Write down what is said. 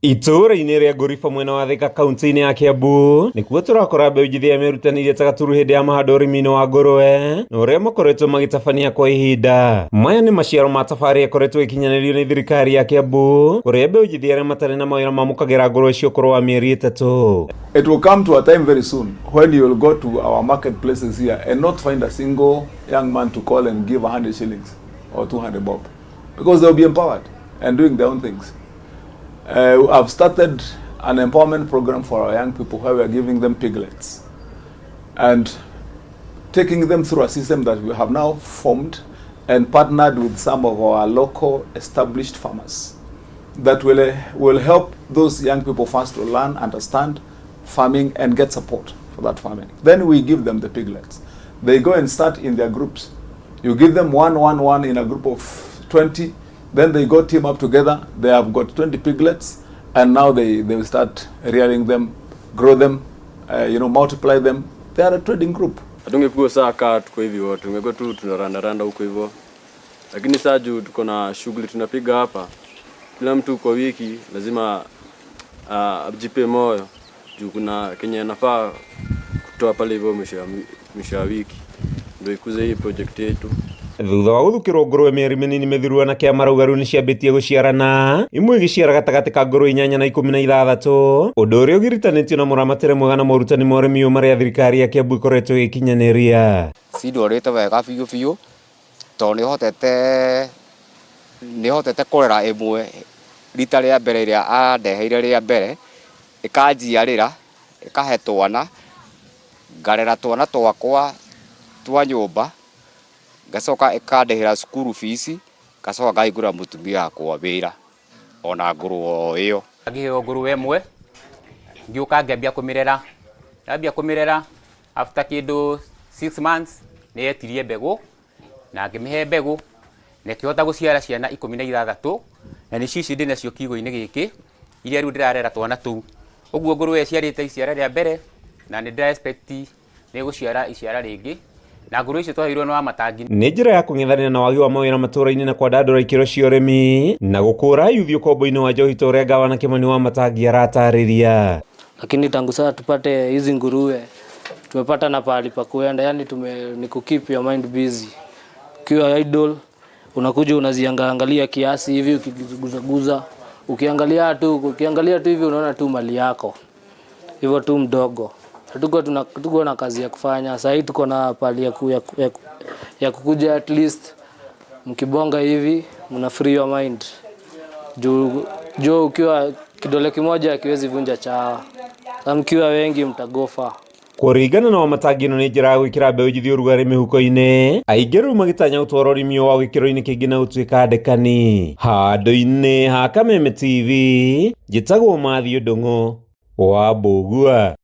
Itũũra-inĩ rĩa Ngũriba mwena wa Thika kaunti-inĩ ya Kiambu nĩkuo tũrakora mbeũ njĩthĩ ya merutanĩirie ta gaturu hĩndĩ ya mahando ũrĩmi-inĩ wa ngũrwe na ũrĩa makoretwo magĩtabania kwa ihinda. Maya nĩ maciaro ma tabarĩra ĩkoretwo ĩkinyanĩrio nĩ thirikari ya Kiambu kũrĩa mbeũ njĩthĩ arĩa matarĩ na mawĩra mamũkagĩra ngũrwe cia ũkũrũ wa mĩeri 3. It will come to a time very soon when you will go to our marketplaces here and not find a single young man to call and give 100 shillings or 200 bob, because they'll be empowered and doing their own things. I've started an empowerment program for our young people where we are giving them piglets and taking them through a system that we have now formed and partnered with some of our local established farmers that will help those young people first to learn, understand farming and get support for that farming. Then we give them the piglets. They go and start in their groups. You give them one in a group of 20. Then they go team up together. They have got 20 piglets, and now they will start rearing them, grow them, multiply them. They are a trading group. Hatungekuwa saa kaa tuko hivyo, tungekuwa tu tunaranda huko hivyo. Lakini sasa juu tuko na shughuli tunapiga hapa. Kila mtu kwa wiki lazima ajipe moyo. Juu kuna Kenya nafaa kutoa pale hivyo mwisho wa wiki. Ndio ikuze hii project yetu. Thutha wa guthukirwo ngũrwe mĩeri mĩnini mĩthiru na kĩa marauga rĩu nĩciambĩtie gũciarana, imwe igĩciara gatagatĩ ka ngũrwe 8 na 16, ũndũ ũrĩa ũgiritanĩtio na mũramatĩre mwega na morutani ma ũrĩmi marĩa thirikari ya Kiambu ĩkoretwo ĩgĩkinyanĩria. Cindũrĩte wega biũ tondũ nĩhotete kũrera ĩmwe rita rĩa mbere ĩrĩa andeheire rĩa mbere, ĩkanjiarĩra ĩkahe twana, ngarera twana twakwa twa nyũmba, gacoka ikandehera school fees, gacoka ngaigũra mũtumia yakwa wĩra ona ngũrwe ĩyo. Ngĩheo ngũrwe ĩmwe ngĩũka ngĩambia kũmĩrera after kĩndũ 6 months nĩ yetirie mbegũ na ngĩmĩhe mbegũ na ĩkĩhota gũciara ciana 16 na nĩ cici ndĩ nacio kiugũ-inĩ gĩkĩ iria rĩu ndĩrarera twana tũu. Ũguo ngũrwe ĩciarĩte iciara rĩa mbere na nĩ ndĩra expect nĩ gũciara iciara rĩngĩ. Na ngũrwe icio twaheirwo na matangi. Nĩ njĩra ya kũng'ethanĩra na wagi wa mawĩra matũũra-inĩ na kwandandũra ikĩro cia ũrĩmi na gũkũra yuthi ũkombo-inĩ wa njohi ta ũrĩa Gavana Kimani wa Matangi aratarĩria. Lakini tangu sasa tupate hizi nguruwe tumepata na pahali pa kuenda, yani ni keep your mind busy. Ukiwa idle unakuja unaziangalia kiasi hivi ukiguzaguza, ukiangalia tu hivi unaona tu mali yako hivyo tu mdogo. Hatuko na kazi ya kufanya. Sasa hivi tuko na pali ya kukuja, at least mkibonga hivi mna free your mind. Juu ukiwa kidole kimoja kiwezi vunja chawa. Kama mkiwa wengi mtagofa. Kũringana na Wamatangi ĩno nĩ njĩra ya gwĩkĩra mbeũ njĩthĩ ũrugarĩ mĩhuko-inĩ, aingĩ rĩu magĩtanya gũtwara ũrĩmi wa gĩkĩro-inĩ kĩngĩ na gũtuĩka ndekani. Handũ-inĩ ha Kameme TV, njĩtagwo Mathiũ Ndung'u wa Mbũgua.